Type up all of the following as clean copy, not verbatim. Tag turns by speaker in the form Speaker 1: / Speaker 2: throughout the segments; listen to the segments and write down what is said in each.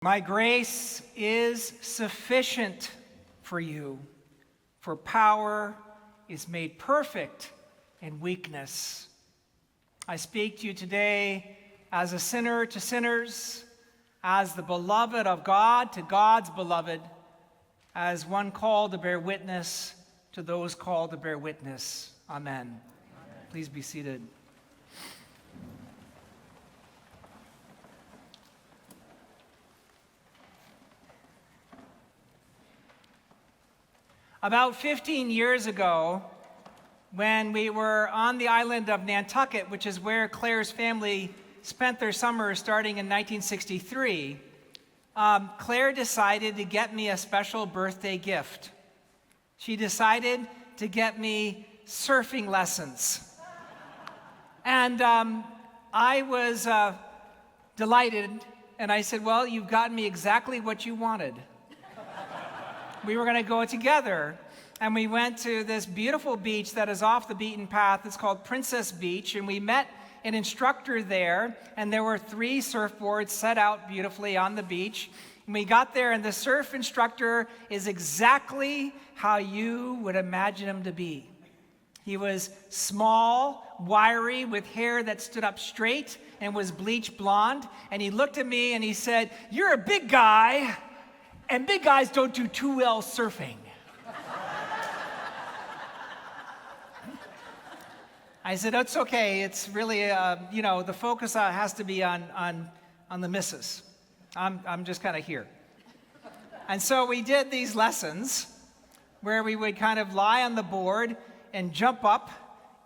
Speaker 1: My grace is sufficient for you, for power is made perfect in weakness. I speak to you today as a sinner to sinners, as the beloved of God to God's beloved, as one called to bear witness to those called to bear witness. Amen. Please be seated. About 15 years ago, when we were on the island of Nantucket, which is where Claire's family spent their summer starting in 1963, Claire decided to get me a special birthday gift. She decided to get me surfing lessons. And I was delighted, and I said, well, you've gotten me exactly what you wanted. We were going to go together, and we went to this beautiful beach that is off the beaten path. It's called Princess Beach, and we met an instructor there, and there were 3 surfboards set out beautifully on the beach. And we got there, and the surf instructor is exactly how you would imagine him to be. He was small, wiry, with hair that stood up straight and was bleach blonde, and he looked at me and he said, "You're a big guy, and big guys don't do too well surfing." I said, "It's okay. It's really, the focus has to be on the missus. I'm just kind of here." And so we did these lessons where we would kind of lie on the board and jump up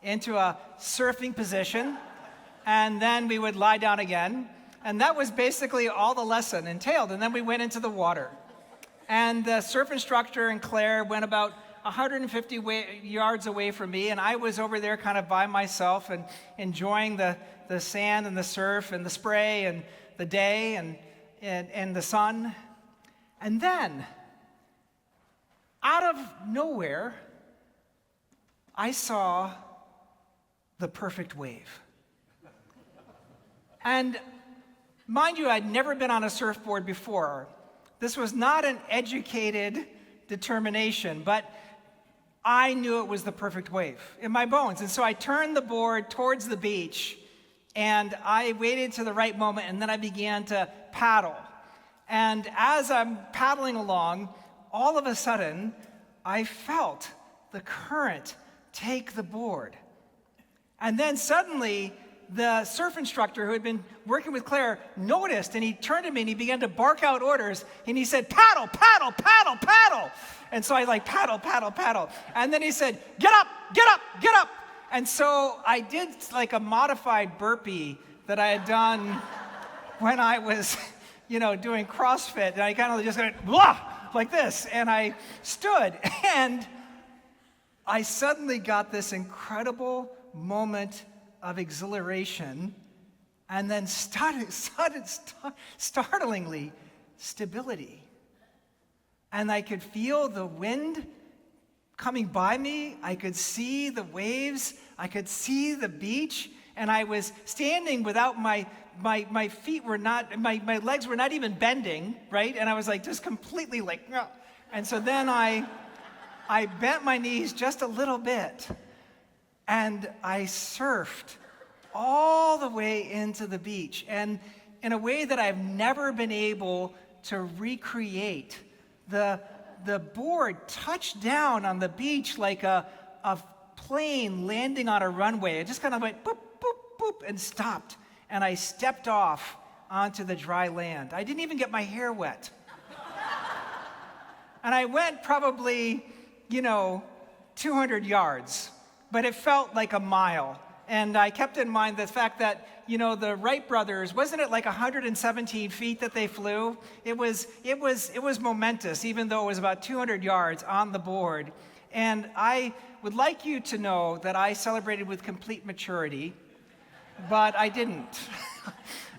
Speaker 1: into a surfing position, and then we would lie down again. And that was basically all the lesson entailed. And then we went into the water. And the surf instructor and Claire went about 150 yards away from me, and I was over there kind of by myself and enjoying the sand and the surf and the spray and the day and the sun. And then, out of nowhere, I saw the perfect wave. And mind you, I'd never been on a surfboard before. This was not an educated determination, but I knew it was the perfect wave in my bones. And so I turned the board towards the beach, and I waited to the right moment, and then I began to paddle. And as I'm paddling along, all of a sudden, I felt the current take the board. And then suddenly, the surf instructor who had been working with Claire noticed, and he turned to me and he began to bark out orders, and he said, "Paddle, paddle, paddle, paddle." And so I paddle, paddle, paddle. And then he said, "Get up, get up, get up." And so I did like a modified burpee that I had done when I was, doing CrossFit. And I kind of just went, blah, like this. And I stood, and I suddenly got this incredible moment of exhilaration, and then startlingly stability. And I could feel the wind coming by me. I could see the waves. I could see the beach. And I was standing without my feet were not, my legs were not even bending, right? And I was just completely "Ugh." And so then I bent my knees just a little bit, and I surfed all the way into the beach, and in a way that I've never been able to recreate. The board touched down on the beach like a plane landing on a runway. It just kind of went boop, boop, boop, and stopped. And I stepped off onto the dry land. I didn't even get my hair wet. And I went probably, 200 yards, but it felt like a mile. And I kept in mind the fact that, the Wright brothers, wasn't it like 117 feet that they flew? It was momentous, even though it was about 200 yards on the board. And I would like you to know that I celebrated with complete maturity, but I didn't.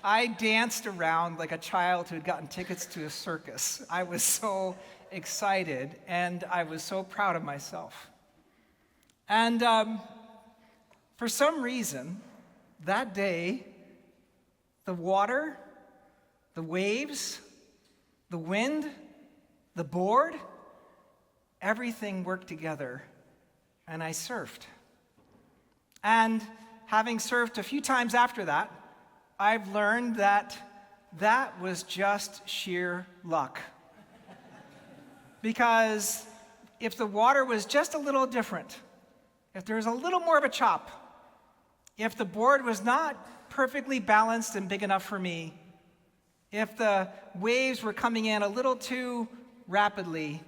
Speaker 1: I danced around like a child who had gotten tickets to a circus. I was so excited, and I was so proud of myself. And for some reason, that day, the water, the waves, the wind, the board, everything worked together, and I surfed. And having surfed a few times after that, I've learned that that was just sheer luck. Because if the water was just a little different, if there was a little more of a chop, if the board was not perfectly balanced and big enough for me, if the waves were coming in a little too rapidly,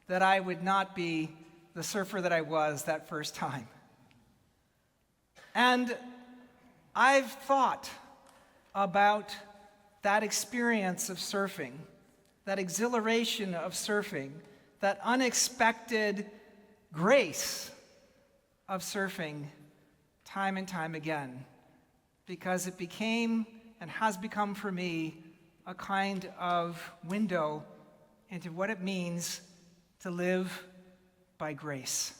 Speaker 1: that I would not be the surfer that I was that first time. And I've thought about that experience of surfing, that exhilaration of surfing, that unexpected grace of surfing time and time again, because it became and has become for me a kind of window into what it means to live by grace.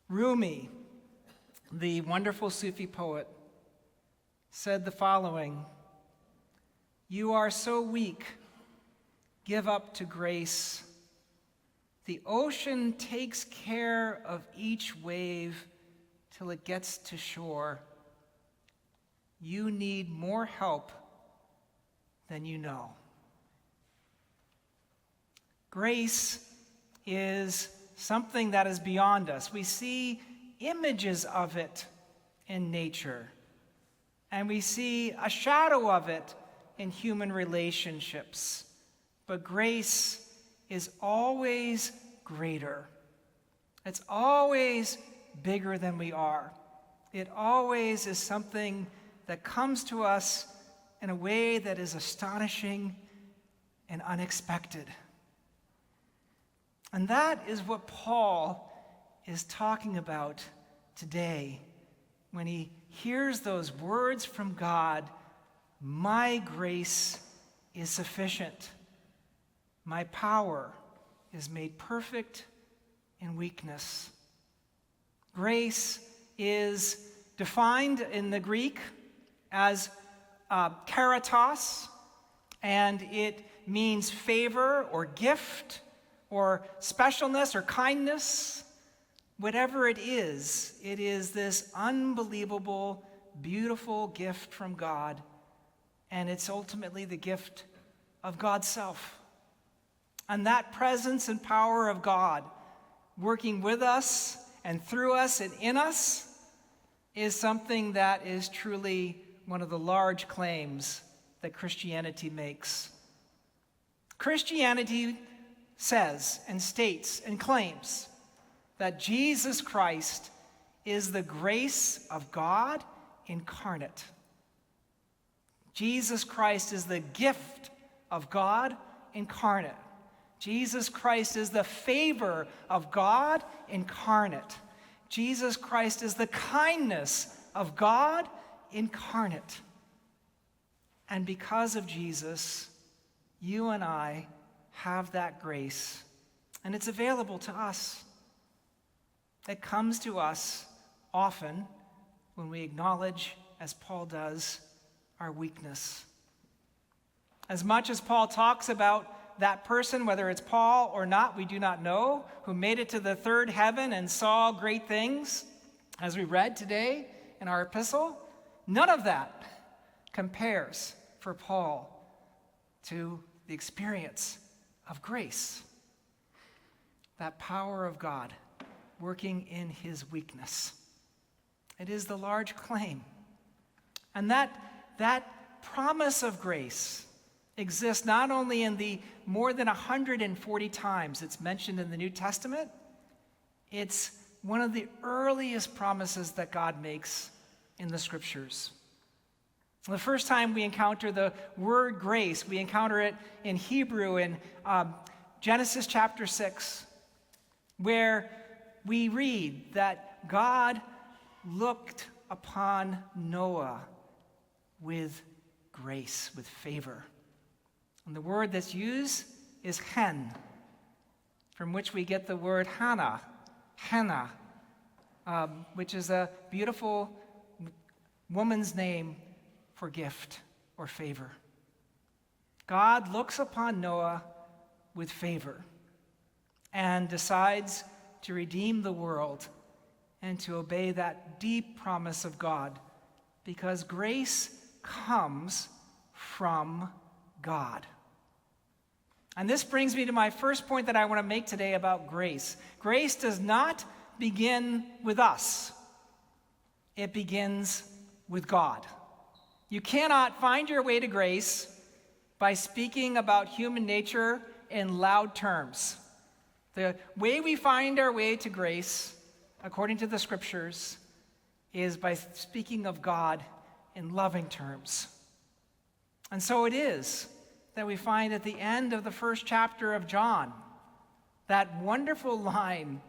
Speaker 1: Rumi, the wonderful Sufi poet, said the following: "You are so weak, give up to grace. The ocean takes care of each wave till it gets to shore. You need more help than you know." Grace is something that is beyond us. We see images of it in nature, and we see a shadow of it in human relationships. But grace is always greater. It's always bigger than we are. It always is something that comes to us in a way that is astonishing and unexpected. And that is what Paul is talking about today when he hears those words from God, "My grace is sufficient. My power is made perfect in weakness." Grace is defined in the Greek as karatos, and it means favor or gift or specialness or kindness. Whatever it is this unbelievable, beautiful gift from God, and it's ultimately the gift of God's self. And that presence and power of God working with us and through us and in us is something that is truly one of the large claims that Christianity makes. Christianity says and states and claims that Jesus Christ is the grace of God incarnate. Jesus Christ is the gift of God incarnate. Jesus Christ is the favor of God incarnate. Jesus Christ is the kindness of God incarnate. And because of Jesus, you and I have that grace, and it's available to us. It comes to us often when we acknowledge, as Paul does, our weakness. As much as Paul talks about that person, whether it's Paul or not, we do not know, who made it to the third heaven and saw great things, as we read today in our epistle, none of that compares for Paul to the experience of grace, that power of God working in his weakness. It is the large claim. And that promise of grace exists not only in the more than 140 times it's mentioned in the New Testament, it's one of the earliest promises that God makes in the Scriptures. The first time we encounter the word grace, we encounter it in Hebrew in Genesis chapter 6, where we read that God looked upon Noah with grace, with favor. And the word that's used is hen, from which we get the word Hannah, which is a beautiful woman's name for gift. or favor. God looks upon Noah with favor and decides to redeem the world and to obey that deep promise of God, because grace comes from God. And this brings me to my first point that I want to make today about grace. Grace does not begin with us. It begins with God. You cannot find your way to grace by speaking about human nature in loud terms. The way we find our way to grace, according to the scriptures, is by speaking of God in loving terms. And so it is that we find at the end of the first chapter of John that wonderful line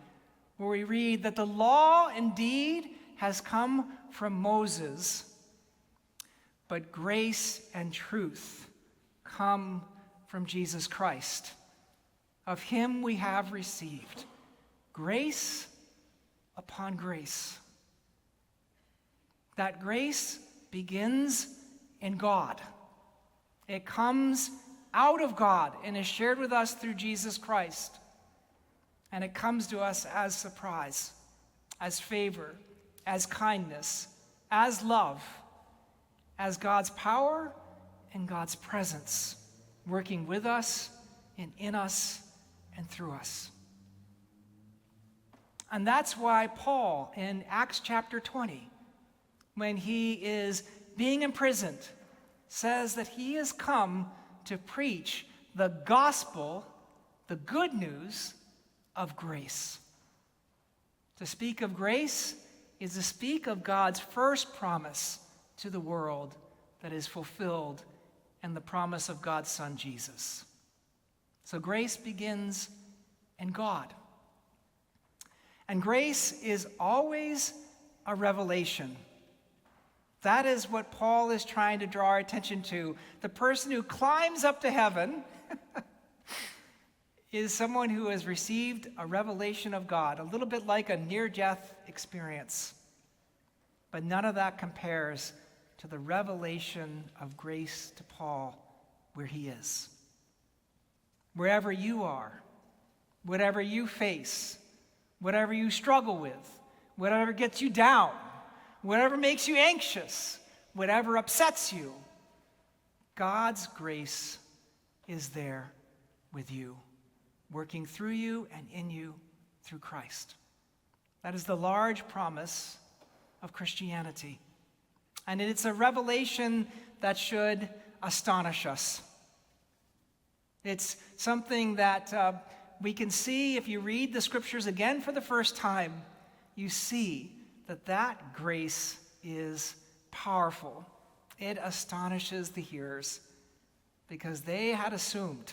Speaker 1: where we read that the law indeed has come from Moses, but grace and truth come from Jesus Christ. Of him we have received grace upon grace. That grace begins in God. It comes out of God and is shared with us through Jesus Christ. And it comes to us as surprise, as favor, as kindness, as love, as God's power and God's presence working with us and in us and through us. And that's why Paul in Acts chapter 20, when he is being imprisoned, says that he has come to preach the gospel, the good news of grace. To speak of grace is to speak of God's first promise to the world that is fulfilled in the promise of God's Son, Jesus. So grace begins in God. And grace is always a revelation. That is what Paul is trying to draw our attention to. The person who climbs up to heaven is someone who has received a revelation of God, a little bit like a near-death experience. But none of that compares to the revelation of grace to Paul where he is. Wherever you are, whatever you face, whatever you struggle with, whatever gets you down, whatever makes you anxious, whatever upsets you, God's grace is there with you, working through you and in you through Christ. That is the large promise of Christianity. And it's a revelation that should astonish us. It's something that we can see if you read the scriptures again for the first time. You see that grace is powerful. It astonishes the hearers because they had assumed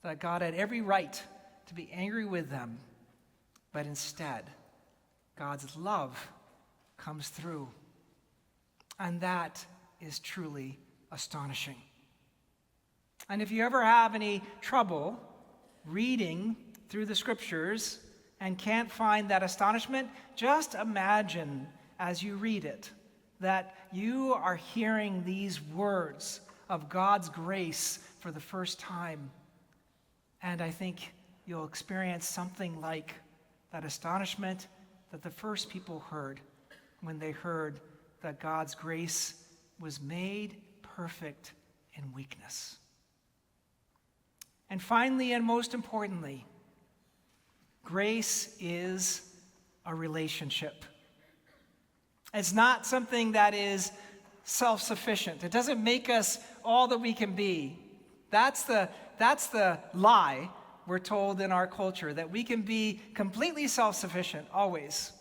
Speaker 1: that God had every right to be angry with them, but instead, God's love comes through. And that is truly astonishing. And if you ever have any trouble reading through the scriptures and can't find that astonishment, just imagine as you read it that you are hearing these words of God's grace for the first time. And I think you'll experience something like that astonishment that the first people heard when they heard that God's grace was made perfect in weakness. And finally, and most importantly, grace is a relationship. It's not something that is self-sufficient. It doesn't make us all that we can be. That's the lie we're told in our culture, that we can be completely self-sufficient always.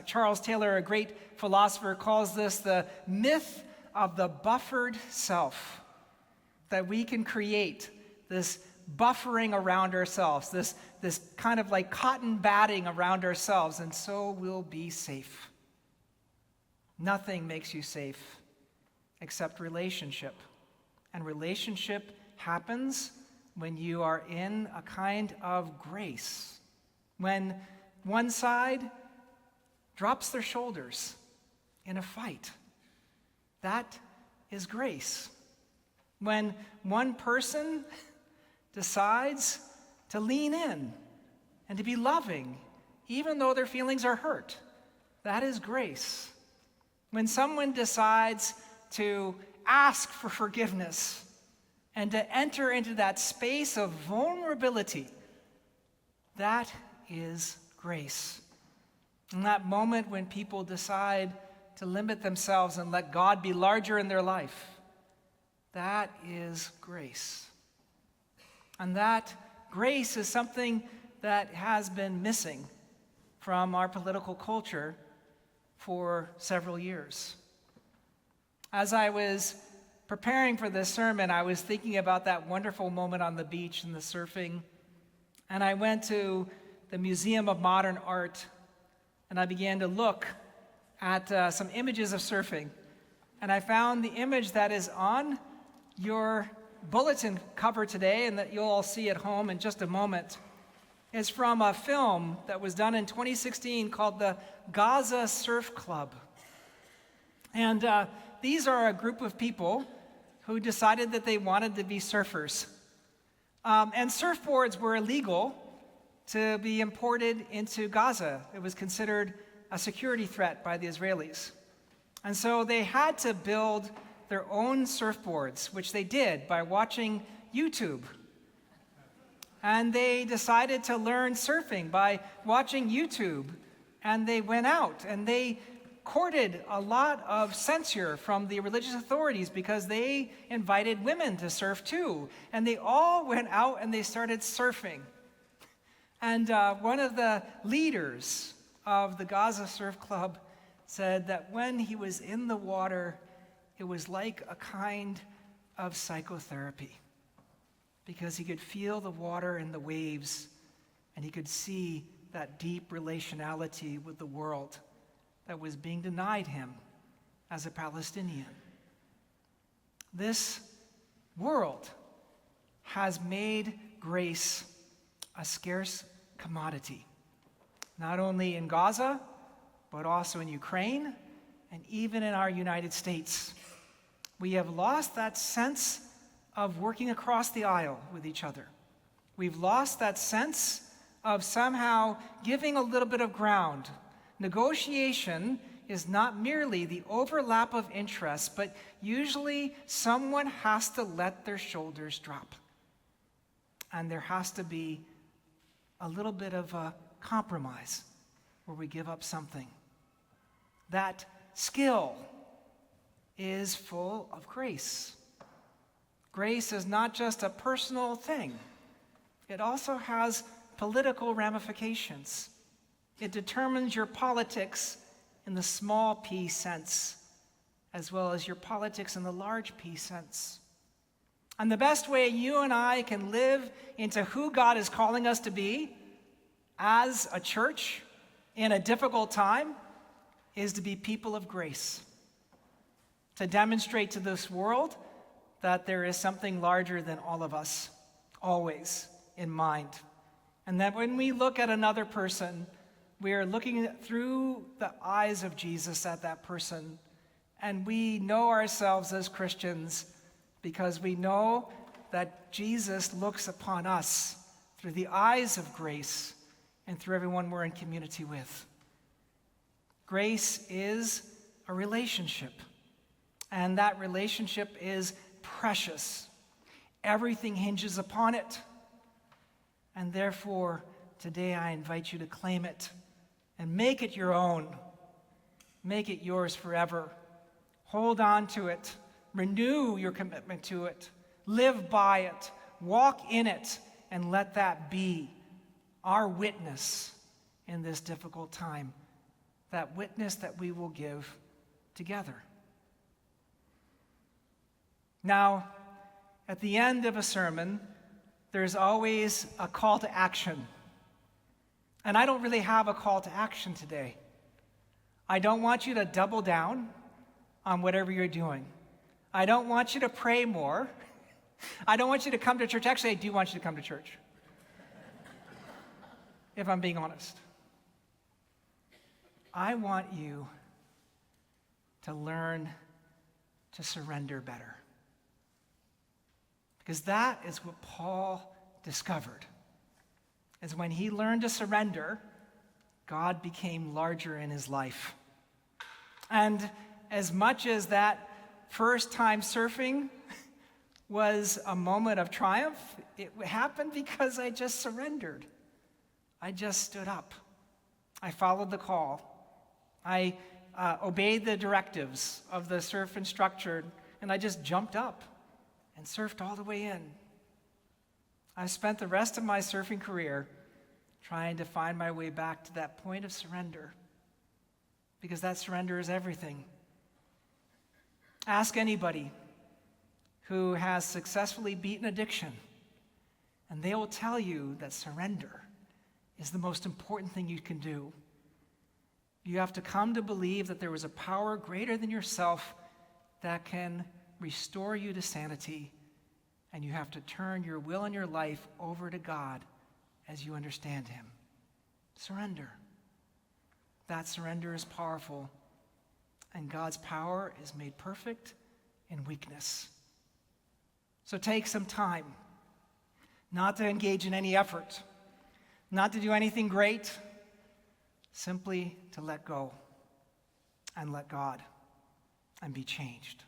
Speaker 1: Charles Taylor, a great philosopher, calls this the myth of the buffered self, that we can create this buffering around ourselves, this kind of like cotton batting around ourselves, and so we'll be safe. Nothing makes you safe except relationship. And relationship happens when you are in a kind of grace, when one side drops their shoulders in a fight. That is grace. When one person decides to lean in and to be loving, even though their feelings are hurt, that is grace. When someone decides to ask for forgiveness and to enter into that space of vulnerability, that is grace. In that moment when people decide to limit themselves and let God be larger in their life, that is grace. And that grace is something that has been missing from our political culture for several years. As I was preparing for this sermon, I was thinking about that wonderful moment on the beach and the surfing. And I went to the Museum of Modern Art, and I began to look at some images of surfing. And I found the image that is on your bulletin cover today, and that you'll all see at home in just a moment, is from a film that was done in 2016 called the Gaza Surf Club. And these are a group of people who decided that they wanted to be surfers. And surfboards were illegal to be imported into Gaza. It was considered a security threat by the Israelis. And so they had to build their own surfboards, which they did by watching YouTube. And they decided to learn surfing by watching YouTube. And they went out and they courted a lot of censure from the religious authorities because they invited women to surf too. And they all went out and they started surfing. And one of the leaders of the Gaza Surf Club said that when he was in the water, it was like a kind of psychotherapy, because he could feel the water and the waves, and he could see that deep relationality with the world that was being denied him as a Palestinian. This world has made grace a scarce commodity, not only in Gaza, but also in Ukraine and even in our United States. We have lost that sense of working across the aisle with each other. We've lost that sense of somehow giving a little bit of ground. Negotiation is not merely the overlap of interests, but usually someone has to let their shoulders drop. And there has to be a little bit of a compromise where we give up something. That skill is full of grace. Grace is not just a personal thing. It also has political ramifications. It determines your politics in the small p sense, as well as your politics in the large P sense. And the best way you and I can live into who God is calling us to be as a church in a difficult time is to be people of grace. To demonstrate to this world that there is something larger than all of us, always in mind. And that when we look at another person, we are looking through the eyes of Jesus at that person. And we know ourselves as Christians because we know that Jesus looks upon us through the eyes of grace and through everyone we're in community with. Grace is a relationship. And that relationship is precious. Everything hinges upon it. And therefore, today I invite you to claim it and make it your own. Make it yours forever. Hold on to it. Renew your commitment to it. Live by it. Walk in it. And let that be our witness in this difficult time. That witness that we will give together. Now, at the end of a sermon, there's always a call to action. And I don't really have a call to action today. I don't want you to double down on whatever you're doing. I don't want you to pray more. I don't want you to come to church. Actually, I do want you to come to church, if I'm being honest. I want you to learn to surrender better. Because that is what Paul discovered. Is when he learned to surrender, God became larger in his life. And as much as that first time surfing was a moment of triumph, it happened because I just surrendered. I just stood up. I followed the call. I obeyed the directives of the surf instructor, and I just jumped up and surfed all the way in. I've spent the rest of my surfing career trying to find my way back to that point of surrender, because that surrender is everything. Ask anybody who has successfully beaten addiction, and they will tell you that surrender is the most important thing you can do. You have to come to believe that there was a power greater than yourself that can restore you to sanity, and you have to turn your will and your life over to God as you understand him. Surrender. That surrender is powerful, and God's power is made perfect in weakness. So take some time, not to engage in any effort, not to do anything great, simply to let go and let God and be changed.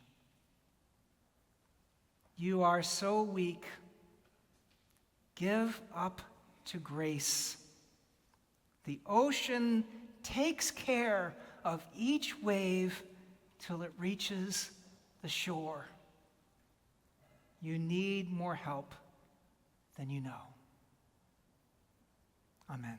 Speaker 1: You are so weak. Give up to grace. The ocean takes care of each wave till it reaches the shore. You need more help than you know. Amen.